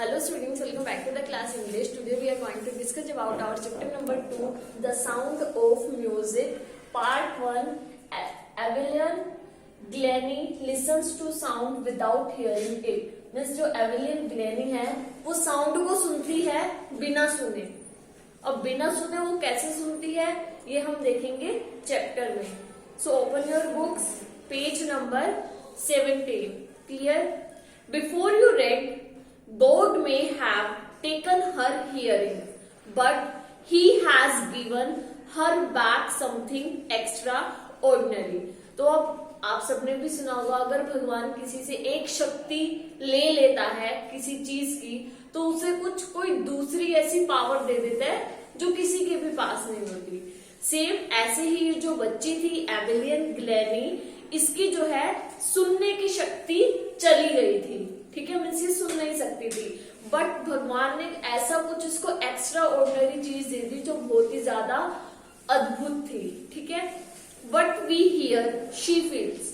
Hello students, welcome back to the class English. Today we are going to discuss about our chapter number 2, The Sound of Music, Part 1. Evelyn Glennie listens to sound without hearing it. Means जो abelian Glenny है वो sound को सुनती है बिना सुने. अब बिना सुने वो कैसे सुनती है ये हम देखेंगे चैप्टर में. So open your books, page number 17. Clear? Before you read, God may have taken her hearing, but He has given her back something extraordinary. तो अब आप सबने भी सुना होगा, अगर भगवान किसी से एक शक्ति ले लेता है किसी चीज की, तो उसे कोई दूसरी ऐसी पावर दे देता है जो किसी के भी पास नहीं होती. सेम ऐसे ही जो बच्ची थी एवेलियन ग्लेनी, इसकी जो है सुनने की शक्ति चली गई थी. ठीक है, मीन्स ये सुन नहीं सकती थी, बट भगवान ने ऐसा कुछ इसको एक्स्ट्रा ऑर्डिनरी चीज दे दी जो बहुत ही ज्यादा अद्भुत थी. ठीक है, what we hear she feels.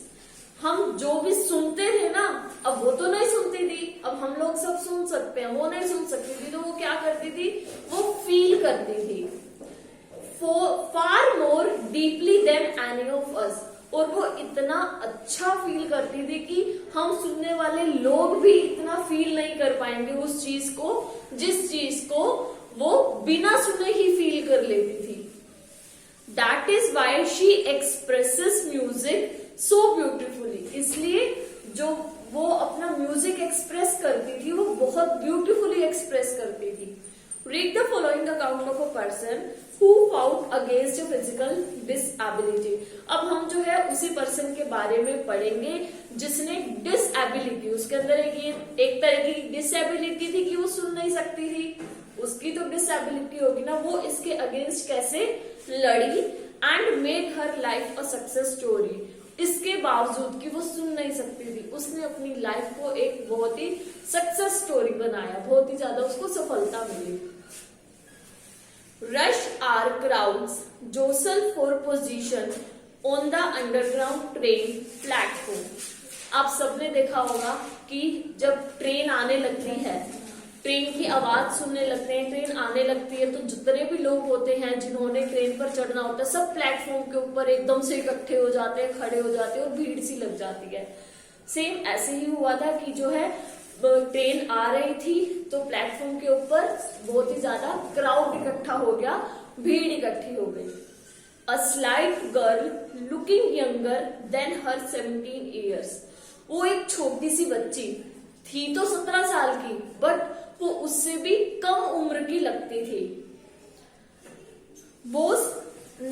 हम जो भी सुनते थे ना, अब वो तो नहीं सुनती थी, अब हम लोग सब सुन सकते हैं, वो नहीं सुन सकती थी, तो वो क्या करती थी, वो फील करती थी far more deeply than any of us. और वो इतना अच्छा फील करती थी कि हम सुनने वाले लोग भी इतना फील नहीं कर पाएंगे उस चीज को, जिस चीज को वो बिना सुने ही फील कर लेती थी. That is why she expresses music so beautifully. इसलिए जो वो अपना म्यूजिक एक्सप्रेस करती थी वो बहुत ब्यूटिफुली एक्सप्रेस करती थी. Read the following account of a person who fought against a physical disability. अब हम जो है उसी पर्सन के बारे में पढ़ेंगे जिसने डिसएबिलिटी, उसके अंदर एक तरह की डिसएबिलिटी थी कि वो सुन नहीं सकती थी, उसकी तो डिसएबिलिटी होगी ना, वो इसके अगेंस्ट कैसे लड़ी and made her life a success story. इसके बावजूद कि वो सुन नहीं सकती थी, उसने अपनी लाइफ को एक बहुत ही सक्सेस स्टोरी बनाया, बहुत ही ज्यादा उसको सफलता मिली. Rush are crowds jostle for position on the underground train platform. आप सबने देखा होगा कि जब ट्रेन आने लगती है, ट्रेन की आवाज सुनने लगते हैं, ट्रेन आने लगती है, तो जितने भी लोग होते हैं जिन्होंने ट्रेन पर चढ़ना होता है, सब प्लेटफॉर्म के ऊपर एकदम से इकट्ठे हो जाते हैं, खड़े हो जाते हैं और भीड़ सी लग जाती है. सेम ऐसे ही हुआ था कि जो है ट्रेन आ रही थी तो प्लेटफॉर्म के ऊपर बहुत ही ज्यादा क्राउड इकट्ठा हो गया, भीड़ इकट्ठी हो गई. A slight girl looking younger than her 17 years. वो एक छोटी सी बच्ची थी तो 17 साल की, बट वो उससे भी कम उम्र की लगती थी. Was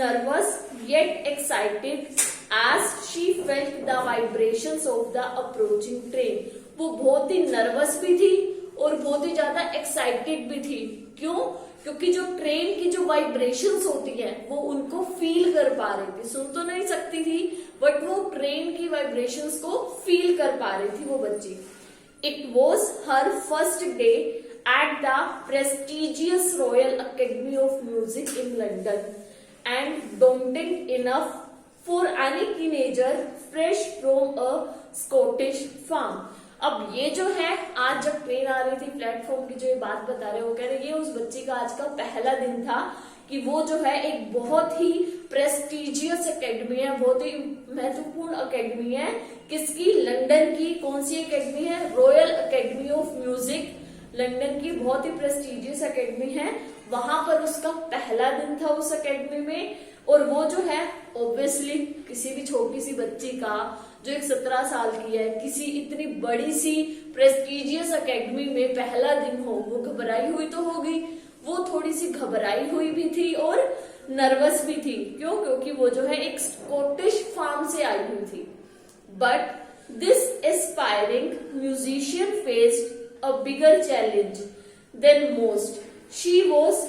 nervous yet excited as she felt the vibrations of the approaching train. वो बहुत ही नर्वस भी थी और बहुत ही ज्यादा एक्साइटेड भी थी. क्यों? क्योंकि जो ट्रेन की जो वाइब्रेशंस होती है वो उनको फील कर पा रही थी. सुन तो नहीं सकती थी, बट वो ट्रेन की वाइब्रेशंस को फील कर पा रही थी वो बच्ची. It was her first day at the prestigious royal Academy of music in London and daunting enough for any teenager fresh from a Scottish farm. अब ये जो है, आज जब ट्रेन आ रही थी, प्लेटफॉर्म की जो ये बात बता रहे, वो कह रहे ये उस बच्ची का आज का पहला दिन था कि वो जो है एक बहुत ही प्रेस्टिजियस एकेडमी है, बहुत ही महत्वपूर्ण एकेडमी है. किसकी? लंदन की. कौन सी एकेडमी है? Royal Academy of music, London की बहुत ही प्रेस्टिजियस एकेडमी है. वहां पर उसका पहला दिन था उस एकेडमी में. और वो जो है ऑब्वियसली किसी भी छोटी सी बच्ची का जो एक 17 साल की है, किसी इतनी बड़ी सी प्रेस्टिजियस एकेडमी में पहला दिन हो, वो घबराई हुई तो होगी. वो थोड़ी सी घबराई हुई भी थी और नर्वस भी थी. क्यों? क्योंकि वो जो है एक स्कॉटिश फार्म से आई हुई थी. But this aspiring musician faced a bigger challenge than most. She was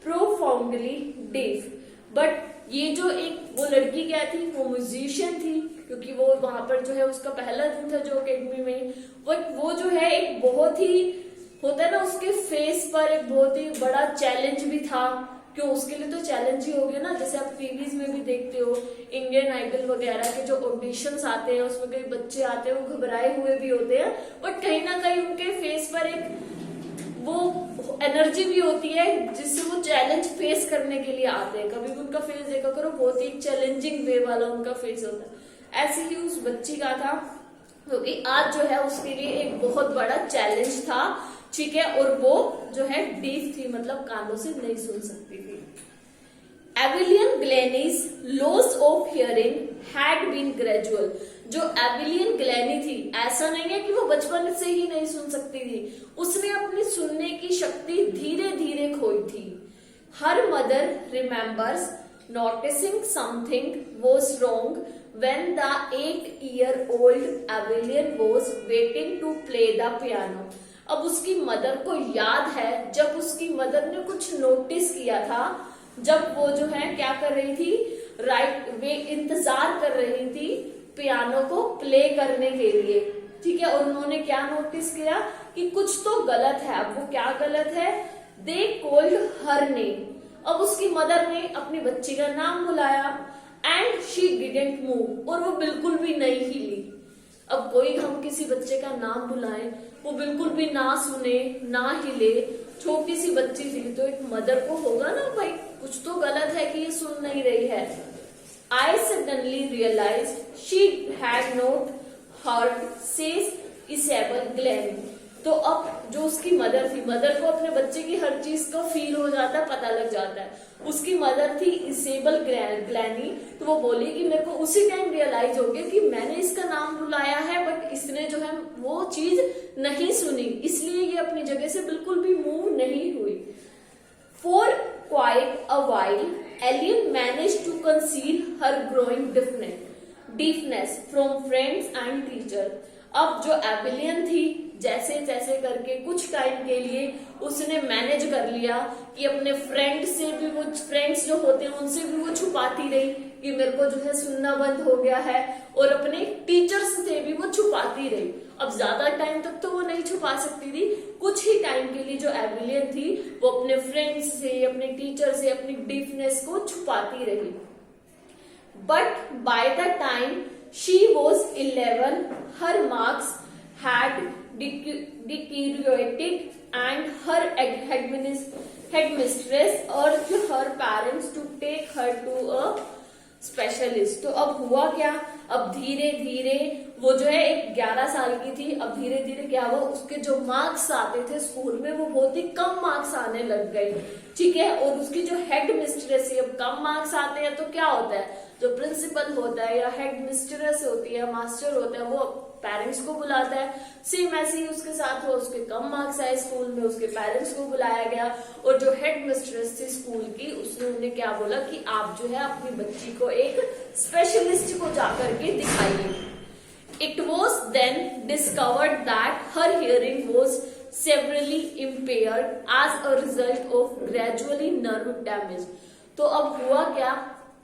profoundly deaf. But ये जो एक वो लड़की क्या थी, वो म्यूजिशियन थी, क्योंकि वो वहां पर जो है उसका पहला दिन था जो एकेडमी में. वो जो है एक बहुत ही होता है ना, उसके फेस पर एक बहुत ही बड़ा चैलेंज भी था. क्यों? उसके लिए तो चैलेंज ही हो गया ना. जैसे आप टीवीज में भी देखते हो, इंडियन आइडल वगैरह के जो ऑडिशंस आते हैं उसमें कई बच्चे आते हैं, वो घबराए हुए भी होते हैं, बट कहीं ना कहीं उनके फेस पर एक वो एनर्जी भी होती है जिससे वो चैलेंज फेस करने के लिए आते हैं। कभी भी उनका फेस देखा करो, बहुत ही चैलेंजिंग वे वाला उनका फेस होता है। ऐसे ही उस बच्ची का था, क्योंकि आज जो है उसके लिए एक बहुत बड़ा चैलेंज था, ठीक है, और वो जो है डीफ थी, मतलब कानों से नहीं सुन सकती थी। Evelyn Glennie's loss of hearing had been gradual. जो एविलियन ग्लेनी थी, ऐसा नहीं है कि वो बचपन से ही नहीं सुन सकती थी, उसने अपनी सुनने की शक्ति धीरे धीरे खोई थी। Her mother remembers noticing something was wrong when the 8-year-old Evelyn was waiting to play the piano। अब उसकी मदर को याद है जब उसकी मदर ने कुछ नोटिस किया था, जब वो जो है क्या कर रही थी, वे इंतजार कर रही थी पियानो को प्ले करने के लिए, ठीक है। और उन्होंने क्या नोटिस किया कि कुछ तो गलत है। अब वो क्या गलत है, दे कॉल्ड हर नेम। अब उसकी मदर ने अपनी बच्ची का नाम बुलाया, एंड शी डिडंट मूव, और वो बिल्कुल भी नहीं हिली। अब कोई हम किसी बच्चे का नाम बुलाएं, वो बिल्कुल भी ना सुने ना हिले, छोटी सी बच्ची थी, तो एक मदर को होगा ना भाई कुछ तो गलत है कि ये सुन नहीं रही है। I suddenly realized she had not heard says Isabel Glennie। तो अब जो उसकी मदर थी, मदर को अपने बच्चे की हर चीज का फील हो जाता है, पता लग जाता है। उसकी मदर थी इसेबल ग्लैनी, तो वो बोली कि मेरे को उसी टाइम रियलाइज हो गया कि मैंने इसका नाम बुलाया है, बट इसने जो है वो चीज नहीं सुनी, इसलिए ये अपनी जगह से बिल्कुल भी मूव नहीं हुई। For quite a while Evelyn manage to conceal her growing deafness from friends and teacher. अब जो एबिलियन थी, जैसे जैसे करके कुछ टाइम के लिए उसने मैनेज कर लिया कि अपने फ्रेंड्स जो होते हैं उनसे भी वो छुपाती रही कि मेरे को जो है सुनना बंद हो गया है, और अपने टीचर्स से भी वो छुपाती रही। अब ज्यादा टाइम तक तो वो नहीं छुपा सकती थी, कुछ ही टाइम के लिए जो एबिलियन थी वो अपने फ्रेंड्स से, अपने टीचर से अपनी डीफनेस को छुपाती रही। But by the time she was 11, her marks had deteriorated and her headmistress urged her parents to take her to a specialist. तो अब हुआ क्या, अब धीरे धीरे वो जो है एक 11 साल की थी, अब धीरे धीरे क्या हुआ, उसके जो मार्क्स आते थे स्कूल में वो बहुत ही कम मार्क्स आने लग गए, ठीक है। और उसकी जो हेड मिस्ट्रेस है, अब कम मार्क्स आते हैं तो क्या होता है, जो प्रिंसिपल होता है या हेड मिस्ट्रेस होती है, मास्टर होता है, वो पेरेंट्स को बुलाता है। सेम ऐसे ही उसके साथ हुआ, उसके कम मार्क्स आए स्कूल में, उसके पेरेंट्स को बुलाया गया, और जो हेड मिस्ट्रेस थी स्कूल की, उसने उन्हें क्या बोला कि आप जो है अपनी बच्ची को एक स्पेशलिस्ट को जाकर के दिखाइए। It was then discovered that her hearing was severely impaired as a result of gradually nerve damage। तो अब हुआ क्या,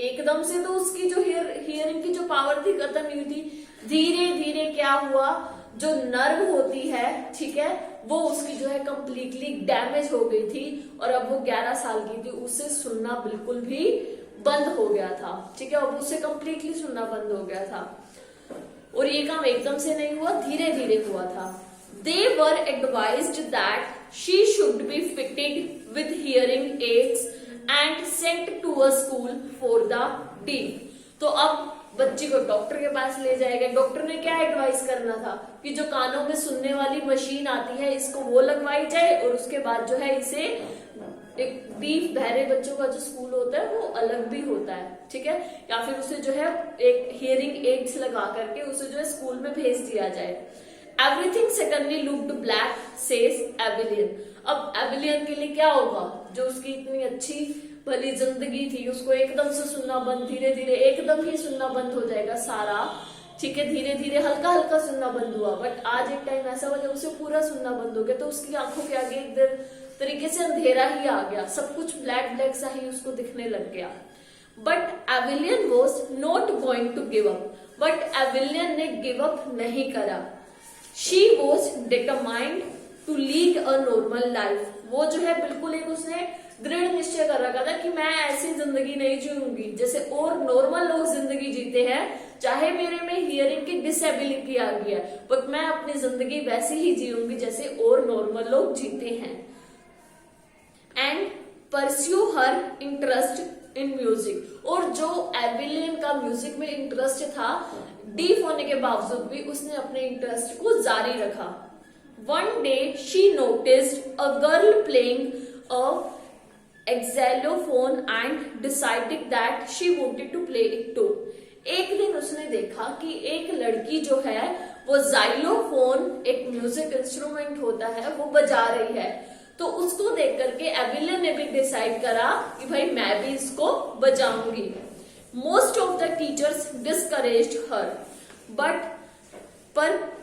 एकदम से तो उसकी जो हियरिंग की जो पावर थी खत्म नहीं हुई थी, धीरे धीरे क्या हुआ, जो नर्व होती है, ठीक है, वो उसकी जो है कंप्लीटली डैमेज हो गई थी, और अब वो 11 साल की थी, उससे सुनना बिल्कुल भी बंद हो गया था, ठीक है, अब उससे कंप्लीटली सुनना बंद हो गया था। और ये काम एकदम से नहीं हुआ, धीरे धीरे हुआ था। They were advised that she should be fitted with hearing aids and sent to a school for the deaf। तो अब बच्ची को डॉक्टर के पास ले जाएगा। डॉक्टर ने क्या एडवाइस करना था कि जो कानों में सुनने वाली मशीन आती है इसको वो लगवाई जाए, और उसके बाद जो है इसे एक डीफ बहरे बच्चों का जो स्कूल होता है वो अलग भी होता है, ठीक है, या फिर उसे जो है एक हियरिंग एड्स लगा करके उसे जो है स्कूल में भेज दिया जाए। Everything suddenly looked black, says Evelyn। अब एविलियन के लिए क्या होगा, जो उसकी इतनी अच्छी भली जिंदगी थी उसको एकदम से सुनना बंद, धीरे धीरे एकदम ही सुनना बंद हो जाएगा सारा, ठीक है, धीरे धीरे हल्का हल्का सुनना बंद हुआ, बट आज एक टाइम ऐसा हुआ जब उसे पूरा सुनना बंद हो गया, तो उसकी आंखों के आगे एक तरीके से अंधेरा ही आ गया, सब कुछ ब्लैक ब्लैक सा ही उसको दिखने लग गया। But Evelyn was not going to give up. But Evelyn ने गिव अप नहीं करा। She was determined to lead a normal life। वो जो है बिल्कुल एक उसने दृढ़ निश्चय कर रखा था कि मैं ऐसी जिंदगी नहीं जीऊंगी जैसे और नॉर्मल लोग जिंदगी जीते हैं, चाहे मेरे में हियरिंग की डिसेबिलिटी आ गई है, बट मैं अपनी जिंदगी वैसे ही जीऊंगी जैसे और नॉर्मल लोग जीते हैं। And pursue her interest in music. और जो एविलियन का म्यूजिक में इंटरेस्ट था, डीफ होने के बावजूद भी उसने अपने इंटरेस्ट को जारी रखा। One day she noticed a girl playing a xylophone and decided that she wanted to play it too। एक दिन उसने देखा कि एक लड़की जो है वो जाइलोफोन, एक म्यूजिक इंस्ट्रूमेंट होता है, वो बजा रही है। तो उसको देख करके एविलियन ने भी डिसाइड करा कि भाई मैं भी इसको बजाऊंगी। Most of the teachers discouraged her, but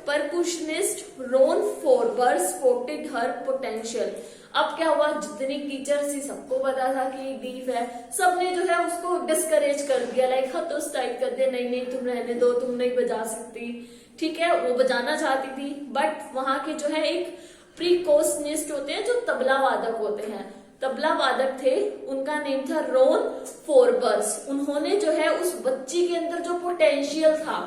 percussionist Ron Forbes spotted her potential. अब क्या हुआ, जितनी टीचर्स थी सबको पता था कि ये डीफ है, सबने जो है उसको डिस्करेज कर दिया, लाइक हतोत्साहित कर दिया, नहीं नहीं तुम रहने दो, तुम नहीं बजा सकती। ठीक है, वो बजाना चाहती थी, बट वहां के जो है एक प्रीकोशनिस्ट होते हैं जो तबला वादक होते हैं, तबला वादक थे, उनका नेम था रोन फोर्बर्स। उन्होंने जो है उस बच्ची के अंदर जो पोटेंशियल था,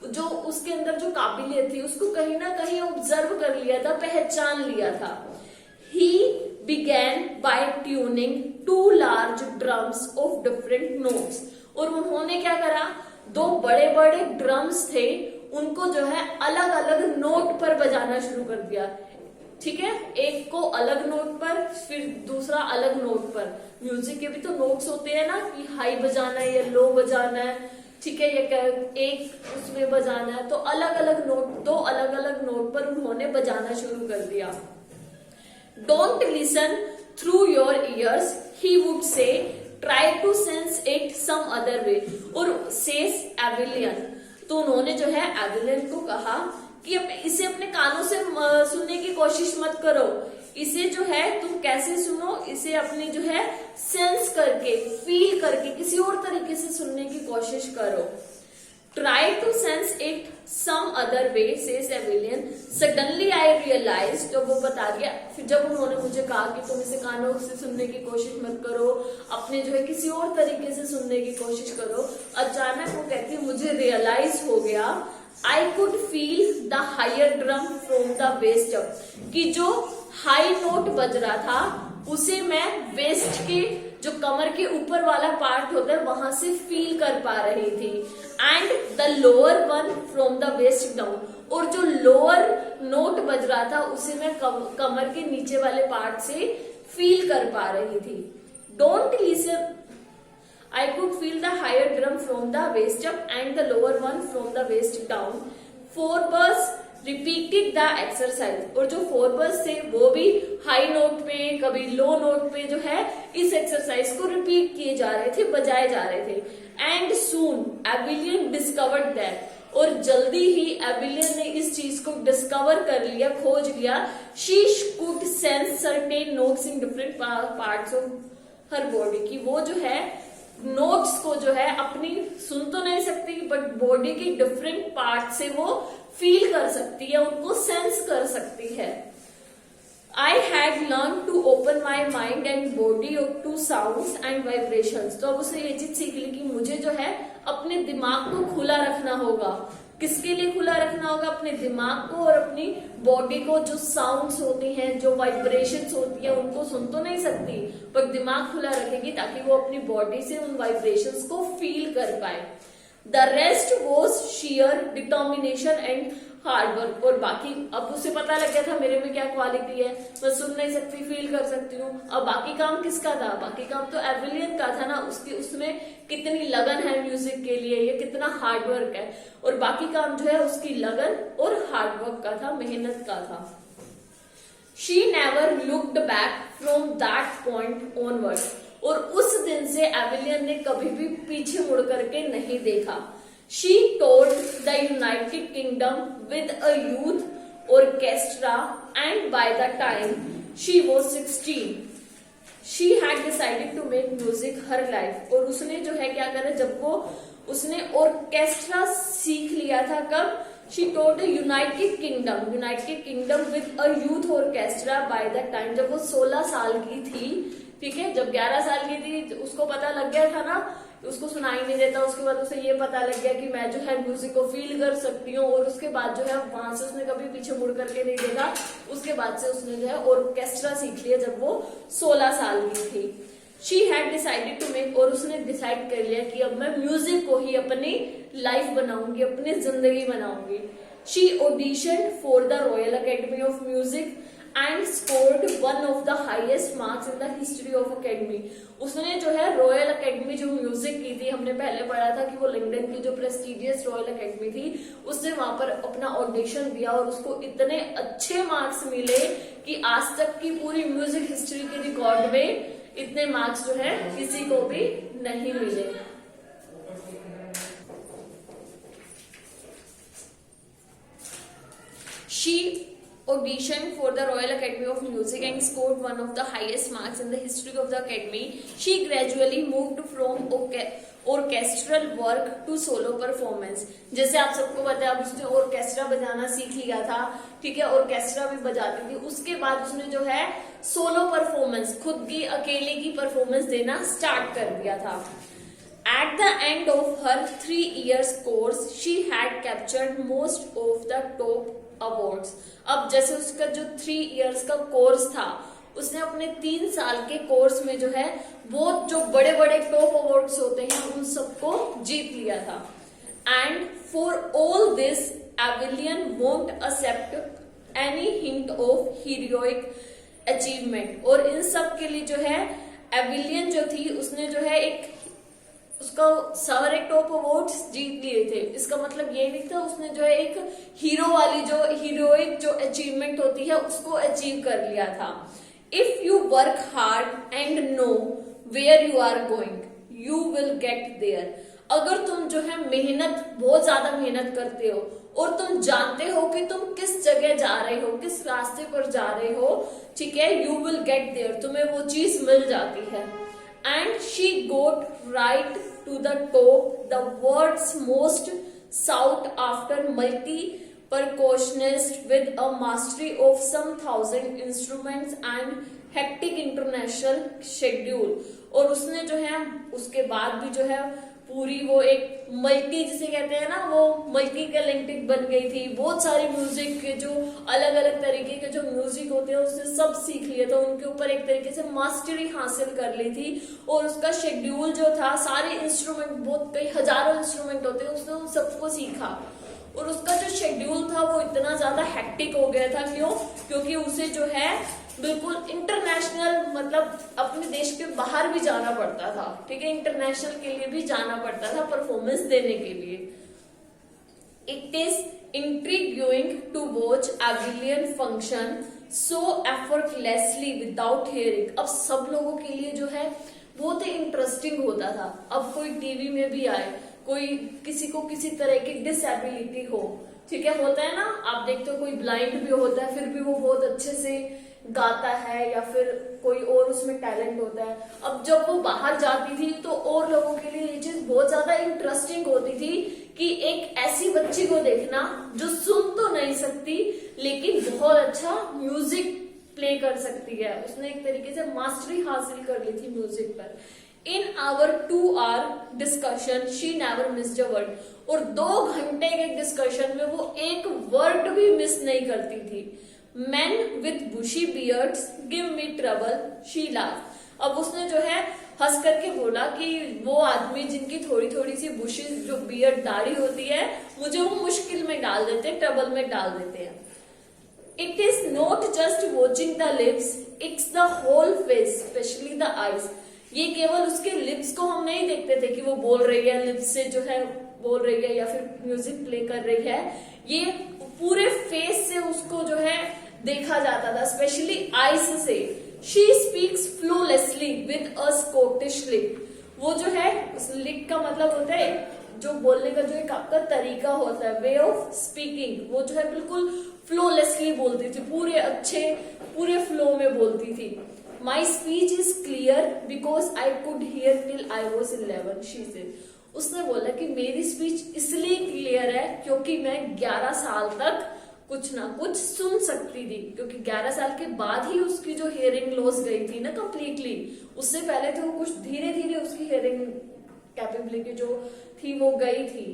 जो उसके अंदर जो काबिलियत थी, उसको कहीं ना कहीं ऑब्जर्व कर लिया था, पहचान लिया था। He began by tuning two large drums of different notes। और उन्होंने क्या करा, दो बड़े बड़े ड्रम्स थे, उनको जो है अलग अलग नोट पर बजाना शुरू कर दिया। ठीक है, एक को अलग नोट पर, फिर दूसरा अलग नोट पर। म्यूजिक के भी तो नोट्स होते हैं ना, कि हाई बजाना है या लो बजाना है, ठीक है, ये एक उसमें बजाना है, तो अलग अलग नोट, दो अलग अलग नोट पर उन्होंने बजाना शुरू कर दिया। Don't listen through your ears, he would say, try to sense it some other way। और says एविलियन, तो उन्होंने जो है एविलियन को कहा कि इसे अपने कानों से सुनने की कोशिश मत करो, इसे जो है तुम कैसे सुनो, इसे अपनी जो है सेंस करके, फील करके, किसी और तरीके से सुनने की कोशिश करो। Try to sense it some other way, says एविलियन। Suddenly I realized, तो वो बता दिया, फिर जब उन्होंने मुझे कहा कि तुम इसे कानों से सुनने की कोशिश मत करो, अपने जो है किसी और तरीके से सुनने की कोशिश करो, अचानक वो कहती है मुझे रियलाइज हो गया, I could feel the higher drum from the waist up, कि जो हाई नोट बज रहा था उसे मैं वेस्ट के, जो कमर के ऊपर वाला पार्ट होता है, वहां से फील कर पा रही थी। And the lower one from the waist down, और जो लोअर नोट बज रहा था उसे मैं कमर के नीचे वाले पार्ट से फील कर पा रही थी। Don't listen, I could feel the higher drum from the waist up and the lower one from the waist down. Forbes repeated the exercise, और जो फोर्बर्स थे वो भी हाई नोट पे, कभी लो नोट पे जो है इस एक्सरसाइज को रिपीट किए जा रहे थे, बजाए जा रहे थे। एंड सून एविलियन डिस्कवर्ड दैट, और जल्दी ही एविलियन ने इस चीज को डिस्कवर कर लिया, खोज लिया। She could sense certain notes in different parts of her body, की वो जो है नोट्स को जो है अपनी सुन तो नहीं सकती, बट बॉडी के डिफरेंट पार्ट से वो फील कर सकती है, उनको सेंस कर सकती है। I had learn to open my mind and body to sounds and vibrations. तो अब उसने ये चीज सीख ली कि मुझे जो है अपने दिमाग को खुला रखना होगा। किसके लिए खुला रखना होगा? अपने दिमाग को और अपनी बॉडी को। जो साउंड्स होती हैं, जो वाइब्रेशंस होती हैं, उनको सुन तो नहीं सकती, पर दिमाग खुला रखेगी ताकि वो अपनी बॉडी से उन वाइब्रेशंस को फील कर पाए। The rest was share determination and hard work. और बाकी अब उसे पता लग गया था मेरे में क्या क्वालिटी है, मैं सुन नहीं सकती, फील कर सकती हूँ। अब बाकी काम किसका था? बाकी काम तो एविलियन का था ना, उसमें कितनी लगन है म्यूजिक के लिए, ये कितना हार्ड वर्क है। और बाकी काम जो है उसकी लगन और हार्ड वर्क का था, मेहनत का था। She never looked back from that point onward. और उस दिन से एविलियन ने कभी भी पीछे मुड़ करके नहीं देखा। She toured the United Kingdom with a youth orchestra, and by the time she was 16, she had decided to make music her life। और उसने जो है क्या करा, जब वो उसने ऑर्केस्ट्रा सीख लिया था, कब? She toured the United Kingdom with a youth orchestra by the time, जब वो 16 साल की थी। ठीक है, जब 11 साल की थी उसको पता लग गया था ना उसको सुनाई नहीं देता। उसके बाद उसे ये पता लग गया कि मैं जो है म्यूजिक को फील कर सकती हूँ, और उसके बाद जो है वहां से उसने कभी पीछे मुड़ करके नहीं देखा। उसके बाद से उसने जो है ऑर्केस्ट्रा सीख लिया जब वो 16 साल की थी। She had decided to make, और उसने डिसाइड कर लिया कि अब मैं म्यूजिक को ही अपनी लाइफ बनाऊंगी, अपनी जिंदगी बनाऊंगी। She auditioned for the Royal Academy of Music and scored one of the highest marks in the history of Academy. उसने जो है रॉयल अकेडमी जो म्यूजिक की थी, हमने पहले पढ़ा था कि वो लंदन की जो प्रेस्टिजियस रॉयल अकेडमी थी, उसने वहां पर अपना ऑडिशन दिया और उसको इतने अच्छे मार्क्स मिले कि आज तक की पूरी म्यूजिक हिस्ट्री के रिकॉर्ड में इतने मार्क्स जो है किसी को भी नहीं मिले। She auditioned for the Royal Academy of Music and scored one of the highest marks in the history of the academy. She gradually moved from orchestral work to solo performance. जैसे आप सबको पता है, अब उसने ऑर्केस्ट्रा बजाना सीख लिया था, ठीक है, ऑर्केस्ट्रा भी बजाती थी। उसके बाद उसने जो है सोलो परफॉर्मेंस, खुद की अकेले की परफॉर्मेंस देना स्टार्ट कर दिया था। At the end of her 3 years course, she had captured most of the top awards. अब जैसे उसका जो 3 years का कोर्स था, उसने अपने 3 साल के कोर्स में जो है वो जो बड़े बड़े टॉप अवार्ड्स होते हैं उन सबको जीत लिया था। And for all this Evelyn won't accept any hint of heroic achievement. और इन सब के लिए जो है एविलियन जो थी, उसने जो है एक उसका सारे टॉप अवार्ड्स जीत लिए थे। इसका मतलब ये नहीं था, उसने जो है एक हीरो वाली जो हीरोइक जो अचीवमेंट होती है उसको अचीव कर लिया था। If you work hard and know where you are going, you will get there. अगर तुम जो है बहुत ज्यादा मेहनत करते हो और तुम जानते हो कि तुम किस जगह जा रहे हो, किस रास्ते पर जा रहे हो, ठीक है, यू विल गेट देयर, तुम्हें वो चीज मिल जाती है। And she got right to the top, the world's most sought after multi-percussionist with a mastery of some 1,000 instruments and hectic international schedule। और उसने जो है उसके बाद भी जो है पूरी वो एक मल्टी जिसे कहते हैं ना, वो मल्टी टैलेंटेड बन गई थी। बहुत सारे म्यूजिक के जो अलग अलग तरीके के जो म्यूजिक होते हैं उसने सब सीख लिया था, उनके ऊपर एक तरीके से मास्टरी हासिल कर ली थी। और उसका शेड्यूल जो था, सारे इंस्ट्रूमेंट, बहुत कई हजारों इंस्ट्रूमेंट होते हैं, उसने उन सबको सीखा। और उसका जो शेड्यूल था वो इतना ज्यादा हेक्टिक हो गया था। क्यों? क्योंकि उसे जो है बिल्कुल इंटरनेशनल, मतलब अपने देश के बाहर भी जाना पड़ता था, ठीक है, इंटरनेशनल के लिए भी जाना पड़ता था परफॉर्मेंस देने के लिए। It is intriguing to watch Evelyn function so effortlessly without hearing. अब सब लोगों के लिए जो है बहुत ही इंटरेस्टिंग होता था। अब कोई टीवी में भी आए, कोई किसी को किसी तरह की डिसेबिलिटी हो, ठीक है, होता है ना, आप देखते हो कोई ब्लाइंड भी होता है फिर भी वो बहुत अच्छे से गाता है, या फिर कोई और उसमें टैलेंट होता है। अब जब वो बाहर जाती थी तो और लोगों के लिए ये चीज बहुत ज्यादा इंटरेस्टिंग होती थी कि एक ऐसी बच्ची को देखना जो सुन तो नहीं सकती लेकिन बहुत अच्छा म्यूजिक प्ले कर सकती है। उसने एक तरीके से मास्टरी हासिल कर ली थी म्यूजिक पर। In our 2 hour discussion, she never missed a word। और 2 घंटे के डिस्कशन में वो एक वर्ड भी मिस नहीं करती थी। Men with bushy beards give me trouble, she laughed। अब उसने जो है हंस करके बोला कि वो आदमी जिनकी थोड़ी थोड़ी सी बुशी जो बियर्ड दाढ़ी होती है, मुझे वो मुश्किल में डाल देते हैं, ट्रबल में डाल देते हैं। It is not just watching the lips, it's the whole face, especially the eyes। ये केवल उसके लिप्स को हम नहीं देखते थे कि वो बोल रही है, लिप्स से जो है बोल रही है या फिर म्यूजिक प्ले कर रही है, ये पूरे फेस से उसको जो है देखा जाता था, स्पेशली आईज से। She speaks flawlessly with a Scottish lip. वो जो है लिप का मतलब होता है जो बोलने का जो एक आपका तरीका होता है, वे ऑफ स्पीकिंग, वो जो है बिल्कुल फ्लोलेसली बोलती थी, पूरे फ्लो में बोलती थी। My speech is clear because I could hear till I was 11, she said। उसने बोला कि मेरी स्पीच इसलिए क्लियर है क्योंकि मैं 11 साल तक कुछ ना कुछ सुन सकती थी। क्योंकि 11 साल के बाद ही उसकी जो हियरिंग लॉस गई थी ना कंप्लीटली, उससे पहले तो कुछ धीरे धीरे उसकी हियरिंग कैपेबिलिटी जो थी वो गई थी,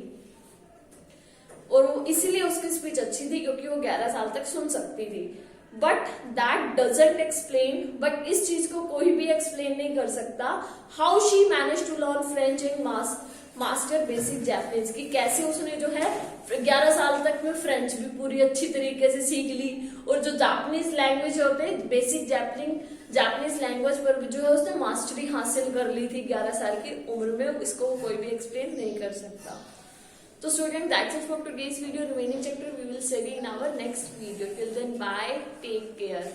और वो इसीलिए उसकी स्पीच अच्छी थी क्योंकि वो 11 साल तक सुन सकती थी। But that doesn't explain, but इस चीज को कोई भी एक्सप्लेन नहीं कर सकता how she manage to learn French and master basic Japanese, की कैसे उसने जो है 11 साल तक में फ्रेंच भी पूरी अच्छी तरीके से सीख ली, और जो जापानीज लैंग्वेज होते हैं बेसिक जापानीज लैंग्वेज पर भी जो है उसने मास्टरी हासिल कर ली थी 11 साल की उम्र में। इसको कोई भी एक्सप्लेन नहीं कर सकता। So student, that's it for today's video. Remaining chapter we will study in our next video. Till then, bye. Take care.